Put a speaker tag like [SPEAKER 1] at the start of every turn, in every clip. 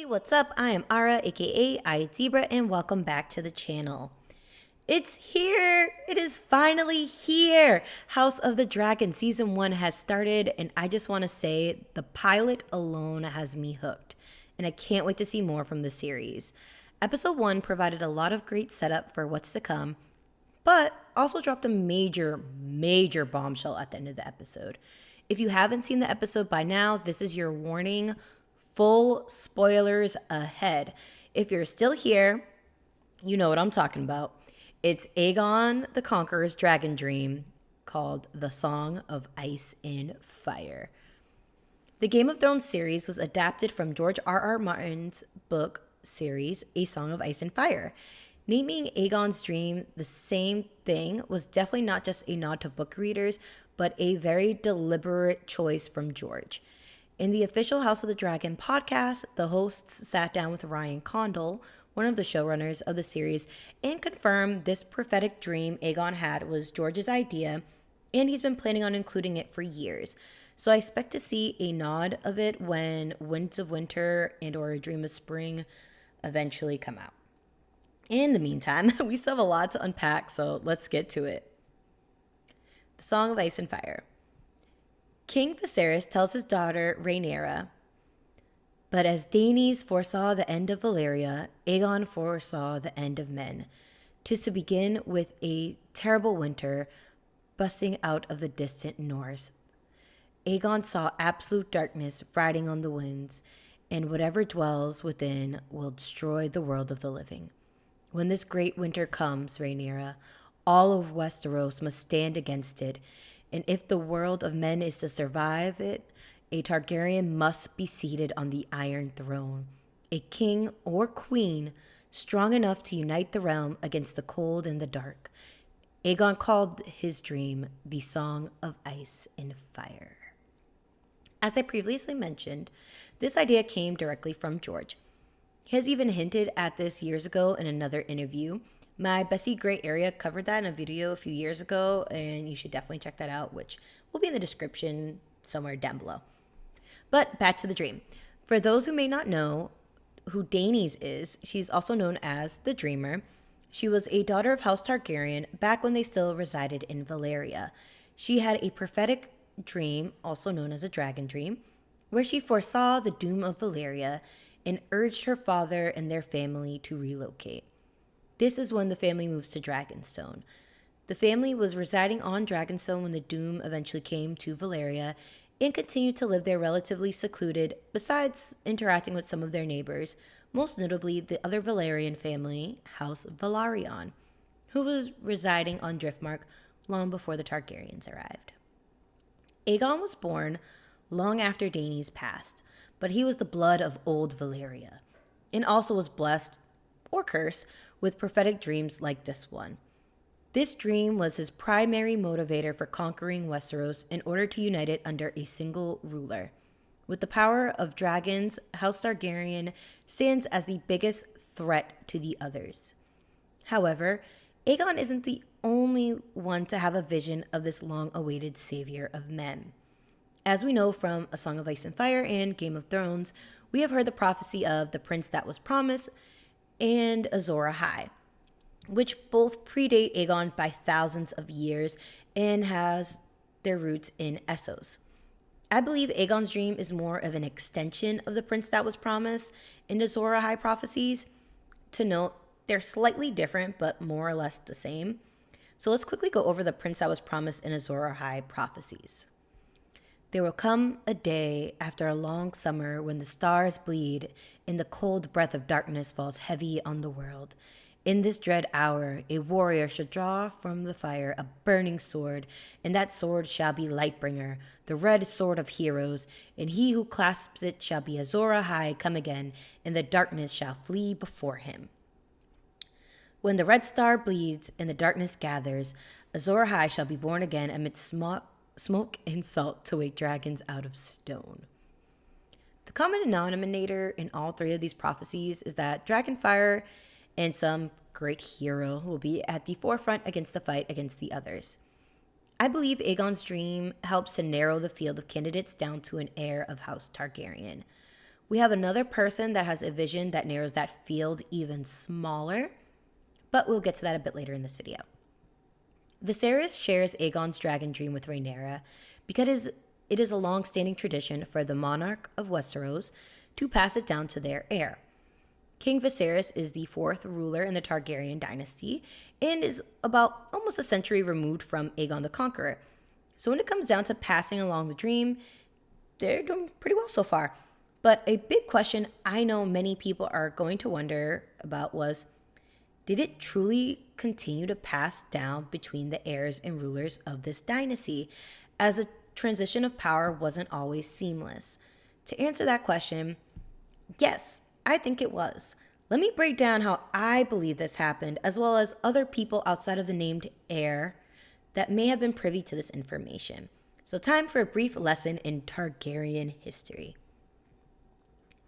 [SPEAKER 1] What's up? I am Ara, aka I Zebra, and welcome back to the channel. It's here! It is finally here! House of the Dragon Season 1 has started, and I just want to say the pilot alone has me hooked, and I can't wait to see more from the series. Episode 1 provided a lot of great setup for what's to come, but also dropped a major bombshell at the end of the episode. If you haven't seen the episode by now, this is your warning. Full spoilers ahead. If you're still here, you know what I'm talking about. It's Aegon the Conqueror's dragon dream called The Song of Ice and Fire. The Game of Thrones series was adapted from George R.R. Martin's book series, A Song of Ice and Fire. Naming Aegon's dream the same thing was definitely not just a nod to book readers, but a very deliberate choice from George. In the official House of the Dragon podcast, the hosts sat down with Ryan Condal, one of the showrunners of the series, and confirmed this prophetic dream Aegon had was George's idea, and he's been planning on including it for years. So I expect to see a nod of it when Winds of Winter and or A Dream of Spring eventually come out. In the meantime, we still have a lot to unpack, so let's get to it. The Song of Ice and Fire. King Viserys tells his daughter Rhaenyra, "But as Daenerys foresaw the end of Valyria, Aegon foresaw the end of men, to begin with a terrible winter busting out of the distant north. Aegon saw absolute darkness riding on the winds, and whatever dwells within will destroy the world of the living. When this great winter comes, Rhaenyra, all of Westeros must stand against it, and if the world of men is to survive it, a Targaryen must be seated on the Iron Throne, a king or queen strong enough to unite the realm against the cold and the dark." Aegon called his dream the Song of Ice and Fire. As I previously mentioned, this idea came directly from George. He has even hinted at this years ago in another interview. My Bessie Gray Area covered that in a video a few years ago, and you should definitely check that out, which will be in the description somewhere down below. But back to the dream. For those who may not know who Daenerys is, she's also known as the Dreamer. She was a daughter of House Targaryen back when they still resided in Valyria. She had a prophetic dream, also known as a dragon dream, where she foresaw the doom of Valyria and urged her father and their family to relocate. This is when the family moves to Dragonstone. The family was residing on Dragonstone when the doom eventually came to Valyria and continued to live there relatively secluded, besides interacting with some of their neighbors, most notably the other Valyrian family, House Velaryon, who was residing on Driftmark long before the Targaryens arrived. Aegon was born long after Daenerys passed, but he was the blood of old Valyria, and also was blessed, or cursed, with prophetic dreams like this one. This dream was his primary motivator for conquering Westeros in order to unite it under a single ruler. With the power of dragons, House Targaryen stands as the biggest threat to the others. However, Aegon isn't the only one to have a vision of this long-awaited savior of men. As we know from A Song of Ice and Fire and Game of Thrones, we have heard the prophecy of the prince that was promised and Azor Ahai, which both predate Aegon by thousands of years and has their roots in Essos. I believe Aegon's dream is more of an extension of the prince that was promised and Azor Ahai prophecies. To note, they're slightly different, but more or less the same. So let's quickly go over the prince that was promised in Azor Ahai prophecies. "There will come a day after a long summer when the stars bleed and the cold breath of darkness falls heavy on the world. In this dread hour, a warrior shall draw from the fire a burning sword, and that sword shall be Lightbringer, the red sword of heroes, and he who clasps it shall be Azor Ahai come again, and the darkness shall flee before him. When the red star bleeds and the darkness gathers, Azor Ahai shall be born again amidst smoke and salt to wake dragons out of stone." The common denominator in all three of these prophecies is that Dragonfire and some great hero will be at the forefront against the fight against the others. I believe Aegon's dream helps to narrow the field of candidates down to an heir of House Targaryen. We have another person that has a vision that narrows that field even smaller, but we'll get to that a bit later in this video. Viserys shares Aegon's dragon dream with Rhaenyra because it is a long-standing tradition for the monarch of Westeros to pass it down to their heir. King Viserys is the fourth ruler in the Targaryen dynasty and is about almost a century removed from Aegon the Conqueror. So when it comes down to passing along the dream, they're doing pretty well so far. But a big question I know many people are going to wonder about was, did it truly continue to pass down between the heirs and rulers of this dynasty, as the transition of power wasn't always seamless? To answer that question, yes, I think it was. Let me break down how I believe this happened, as well as other people outside of the named heir that may have been privy to this information. So time for a brief lesson in Targaryen history.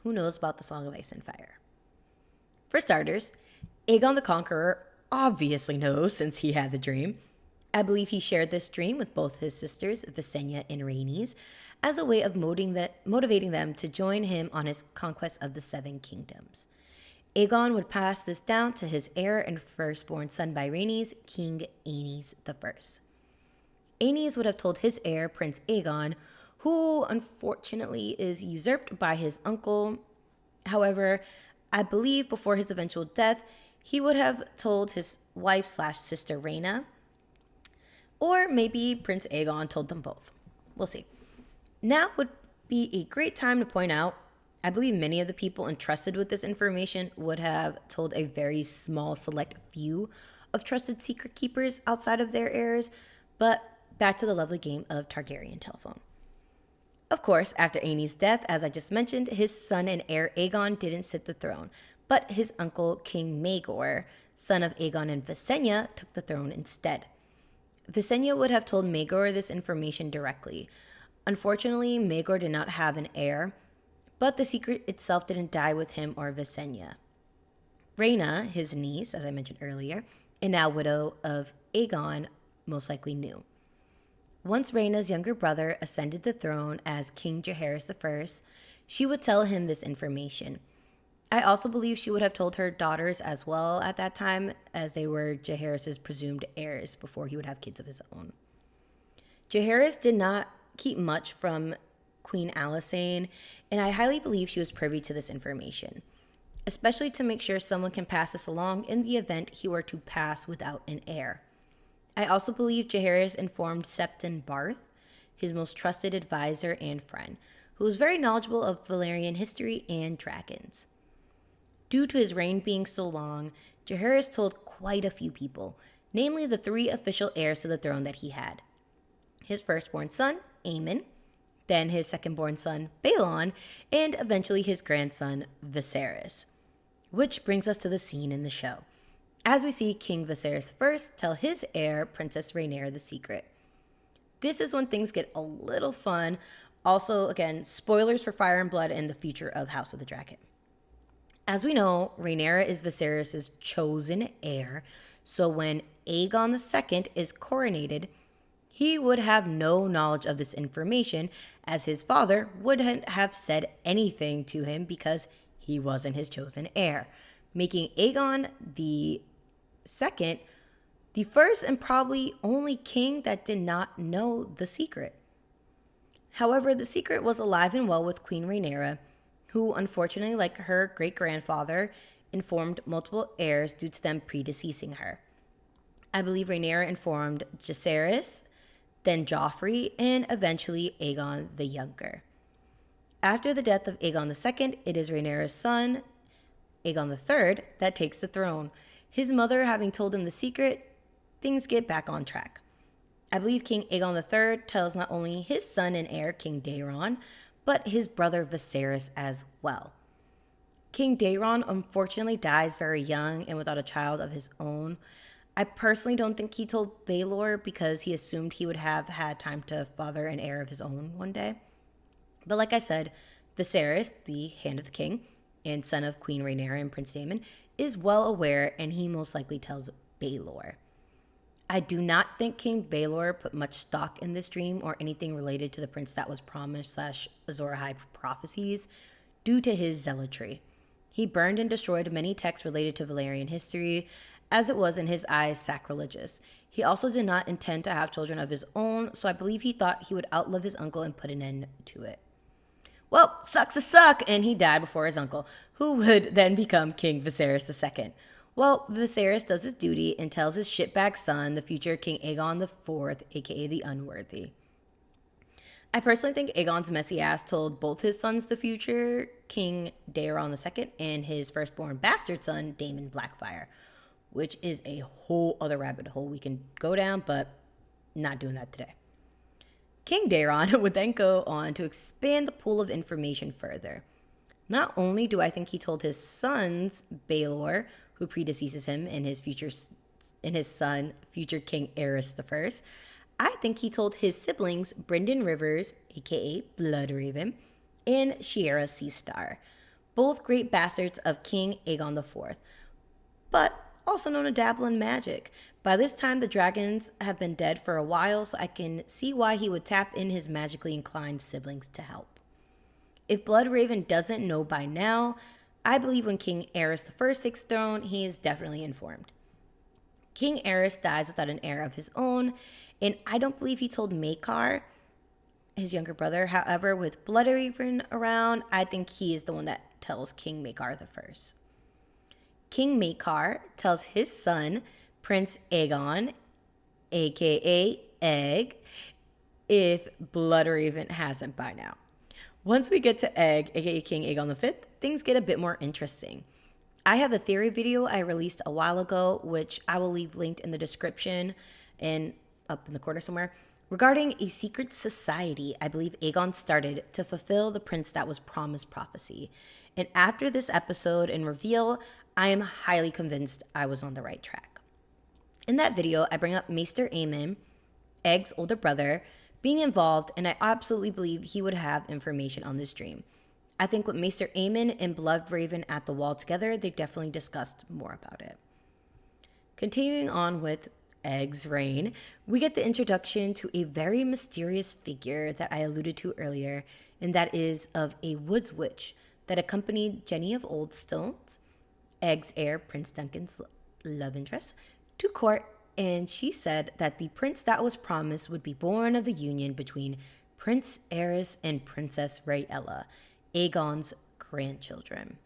[SPEAKER 1] Who knows about the Song of Ice and Fire? For starters, Aegon the Conqueror obviously knows since he had the dream. I believe he shared this dream with both his sisters, Visenya and Rhaenys, as a way of motivating them to join him on his conquest of the Seven Kingdoms. Aegon would pass this down to his heir and firstborn son by Rhaenys, King Aenys I. Aenys would have told his heir, Prince Aegon, who unfortunately is usurped by his uncle. However, I believe before his eventual death, he would have told his wife/sister Rhaena, or maybe Prince Aegon told them both. We'll see. Now would be a great time to point out, I believe many of the people entrusted with this information would have told a very small select few of trusted secret keepers outside of their heirs, but back to the lovely game of Targaryen telephone. Of course, after Aenys' death, as I just mentioned, his son and heir Aegon didn't sit the throne, but his uncle King Maegor, son of Aegon and Visenya, took the throne instead. Visenya would have told Maegor this information directly. Unfortunately, Maegor did not have an heir, but the secret itself didn't die with him or Visenya. Rhaena, his niece, as I mentioned earlier, and now widow of Aegon, most likely knew. Once Rhaena's younger brother ascended the throne as King Jaehaerys I, she would tell him this information. I also believe she would have told her daughters as well at that time, as they were Jaehaerys' presumed heirs before he would have kids of his own. Jaehaerys did not keep much from Queen Alysanne, and I highly believe she was privy to this information, especially to make sure someone can pass this along in the event he were to pass without an heir. I also believe Jaehaerys informed Septon Barth, his most trusted advisor and friend, who was very knowledgeable of Valyrian history and dragons. Due to his reign being so long, Jaehaerys told quite a few people, namely the three official heirs to the throne that he had. His firstborn son, Aemon, then his secondborn son, Balon, and eventually his grandson, Viserys. Which brings us to the scene in the show, as we see King Viserys I tell his heir, Princess Rhaenyra, the secret. This is when things get a little fun. Also, again, spoilers for Fire and Blood and the future of House of the Dragon. As we know, Rhaenyra is Viserys' chosen heir, so when Aegon II is coronated, he would have no knowledge of this information, as his father wouldn't have said anything to him because he wasn't his chosen heir, making Aegon the Second, the first and probably only king that did not know the secret. However, the secret was alive and well with Queen Rhaenyra, who, unfortunately, like her great-grandfather, informed multiple heirs due to them predeceasing her. I believe Rhaenyra informed Jaehaerys, then Joffrey, and eventually Aegon the Younger. After the death of Aegon II, it is Rhaenyra's son, Aegon III, that takes the throne. His mother having told him the secret, things get back on track. I believe King Aegon III tells not only his son and heir, King Daeron, but his brother Viserys as well. King Daeron unfortunately dies very young and without a child of his own. I personally don't think he told Baelor because he assumed he would have had time to father an heir of his own one day. But like I said, Viserys, the Hand of the King, and son of Queen Rhaenyra and Prince Daemon, is well aware, and he most likely tells Baelor. I do not think King Baelor put much stock in this dream or anything related to the prince that was promised / Azor Ahai prophecies due to his zealotry. He burned and destroyed many texts related to Valyrian history, as it was in his eyes sacrilegious. He also did not intend to have children of his own, so I believe he thought he would outlive his uncle and put an end to it. Well, sucks to suck, and he died before his uncle, who would then become King Viserys II. Well, Viserys does his duty and tells his shitbag son, the future King Aegon the Fourth, aka the Unworthy. I personally think Aegon's messy ass told both his sons the future King Daeron II and his firstborn bastard son, Daemon Blackfyre, which is a whole other rabbit hole we can go down, but not doing that today. King Daeron would then go on to expand the pool of information further. Not only do I think he told his sons, Baelor, who predeceases him, and his son, future King Aerys I, I think he told his siblings, Brynden Rivers, aka Bloodraven, and Shiera Seastar, both great bastards of King Aegon IV, but also known to dabble in magic. By this time, the dragons have been dead for a while, so I can see why he would tap in his magically inclined siblings to help. If Bloodraven doesn't know by now, I believe when King Aerys I takes the throne, he is definitely informed. King Aerys dies without an heir of his own, and I don't believe he told Maekar, his younger brother. However, with Bloodraven around, I think he is the one that tells King Maekar I. King Maekar tells his son, Prince Aegon, aka Egg, if Bloodraven hasn't by now. Once we get to Egg, aka King Aegon V, things get a bit more interesting. I have a theory video I released a while ago, which I will leave linked in the description and up in the corner somewhere, regarding a secret society I believe Aegon started to fulfill the Prince That Was Promised prophecy. And after this episode and reveal, I am highly convinced I was on the right track. In that video, I bring up Maester Aemon, Egg's older brother, being involved, and I absolutely believe he would have information on this dream. I think with Maester Aemon and Bloodraven at the wall together, they definitely discussed more about it. Continuing on with Egg's reign, we get the introduction to a very mysterious figure that I alluded to earlier, and that is of a woods witch that accompanied Jenny of Old Stones, Egg's heir, Prince Duncan's love interest, to court, and she said that the prince that was promised would be born of the union between Prince Aerys and Princess Rhaenyra, Aegon's grandchildren.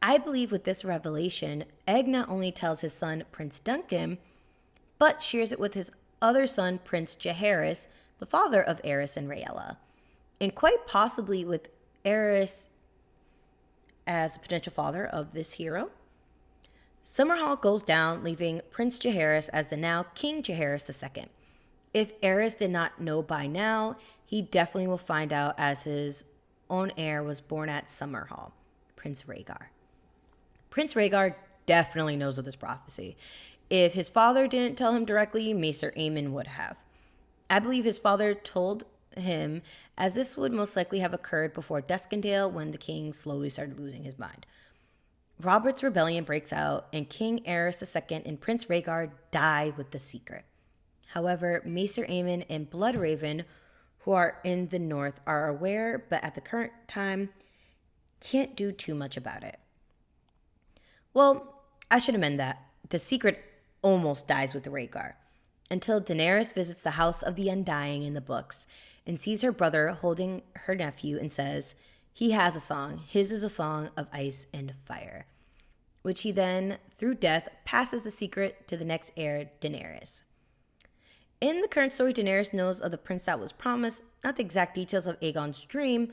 [SPEAKER 1] I believe with this revelation, Egg not only tells his son, Prince Duncan, but shares it with his other son, Prince Jaehaerys, the father of Aerys and Rhaenyra, and quite possibly with Aerys as the potential father of this hero. Summerhall goes down, leaving Prince Jaehaerys as the now King Jaehaerys II. If Aerys did not know by now, he definitely will find out, as his own heir was born at Summerhall, Prince Rhaegar. Prince Rhaegar definitely knows of this prophecy. If his father didn't tell him directly, Maester Aemon would have. I believe his father told him, as this would most likely have occurred before Duskendale, when the king slowly started losing his mind. Robert's rebellion breaks out, and King Aerys II and Prince Rhaegar die with the secret. However, Maester Aemon and Bloodraven, who are in the north, are aware, but at the current time, can't do too much about it. Well, I should amend that. The secret almost dies with Rhaegar, until Daenerys visits the House of the Undying in the books and sees her brother holding her nephew and says, he has a song. His is a song of ice and fire, which he then, through death, passes the secret to the next heir, Daenerys. In the current story, Daenerys knows of the prince that was promised, not the exact details of Aegon's dream,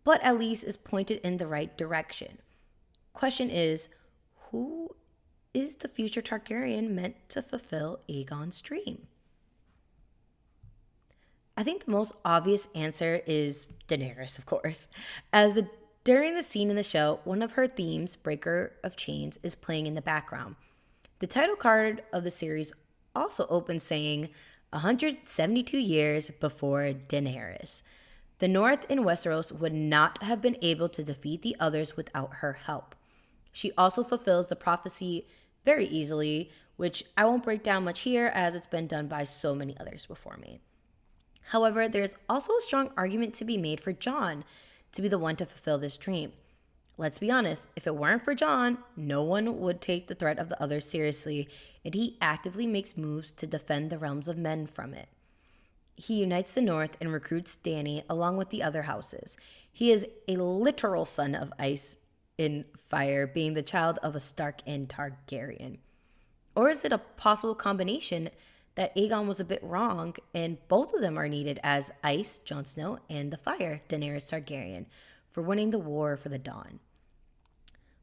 [SPEAKER 1] but at least is pointed in the right direction. Question is, who is the future Targaryen meant to fulfill Aegon's dream? I think the most obvious answer is Daenerys, of course, as during the scene in the show, one of her themes, Breaker of Chains, is playing in the background. The title card of the series also opens saying 172 years before Daenerys. The North in Westeros would not have been able to defeat the others without her help. She also fulfills the prophecy very easily, which I won't break down much here as it's been done by so many others before me. However, there's also a strong argument to be made for Jon, to be the one to fulfill this dream. Let's be honest, if it weren't for Jon, no one would take the threat of the others seriously, and he actively makes moves to defend the realms of men from it. He unites the North and recruits Dany along with the other houses. He is a literal son of ice and fire, being the child of a Stark and Targaryen. Or is it a possible combination that Aegon was a bit wrong and both of them are needed as ice, Jon Snow, and the fire, Daenerys Targaryen, for winning the war for the Dawn?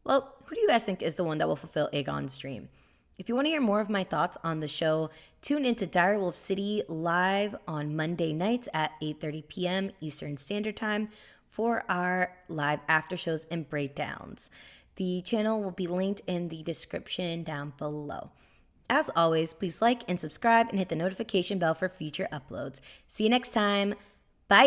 [SPEAKER 1] Well, who do you guys think is the one that will fulfill Aegon's dream? If you want to hear more of my thoughts on the show, tune into Direwolf City live on Monday nights at 8:30 p.m. Eastern Standard Time for our live after shows and breakdowns. The channel will be linked in the description down below. As always, please like and subscribe and hit the notification bell for future uploads. See you next time. Bye!